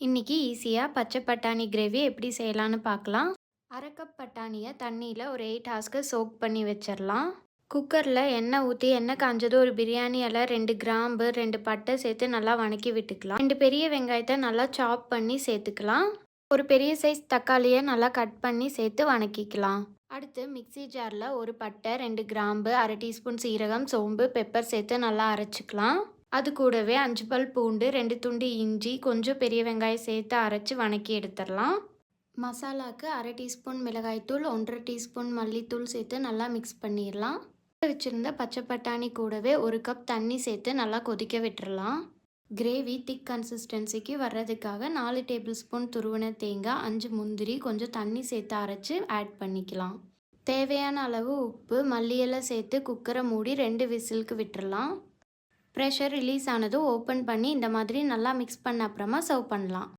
இன்னைக்கு ஈஸியாக பச்சை பட்டாணி கிரேவி எப்படி செய்யலான்னு பார்க்கலாம். அரை கப் பட்டாணியை தண்ணியில் ஒரு 8 ஹார்ஸ்க்கு சோக் பண்ணி வச்சிடலாம். குக்கரில் எண்ணெய் ஊற்றி எண்ணெய் காஞ்சதும் ஒரு பிரியாணி இலை, 2 கிராம்பு, 2 பட்டை சேர்த்து நல்லா வணக்கி விட்டுக்கலாம். 2 பெரிய வெங்காயத்தை நல்லா சாப் பண்ணி சேர்த்துக்கலாம். ஒரு பெரிய சைஸ் தக்காளியை நல்லா கட் பண்ணி சேர்த்து வணக்கிக்கலாம். அடுத்து மிக்ஸி ஜாரில் ஒரு பட்டை, 2 கிராம்பு, அரை டீஸ்பூன் சீரகம், சோம்பு, பெப்பர் சேர்த்து நல்லா அரைச்சிக்கலாம். அது கூடவே 5 பல் பூண்டு, 2 துண்டு இஞ்சி, கொஞ்சம் பெரிய வெங்காயம் சேர்த்து அரைச்சி வணக்கி எடுத்துடலாம். மசாலாவுக்கு அரை டீஸ்பூன் மிளகாய்த்தூள், 1.5 டீஸ்பூன் மல்லித்தூள் சேர்த்து நல்லா மிக்ஸ் பண்ணிடலாம். வச்சுருந்த பச்சை பட்டாணி கூடவே 1 கப் தண்ணி சேர்த்து நல்லா கொதிக்க விட்டுறலாம். கிரேவி திக் கன்சிஸ்டன்சிக்கு வர்றதுக்காக 4 டேபிள் ஸ்பூன் துருவின தேங்காய், 5 முந்திரி, கொஞ்சம் தண்ணி சேர்த்து அரைச்சி ஆட் பண்ணிக்கலாம். தேவையான அளவு உப்பு, மல்லி இலை சேர்த்து குக்கரை மூடி 2 விசிலுக்கு விட்டுறலாம். ப்ரெஷர் ரிலீஸ் ஆனதும் ஓப்பன் பண்ணி இந்த மாதிரி நல்லா மிக்ஸ் பண்ண அப்புறமா சர்வ் பண்ணலாம்.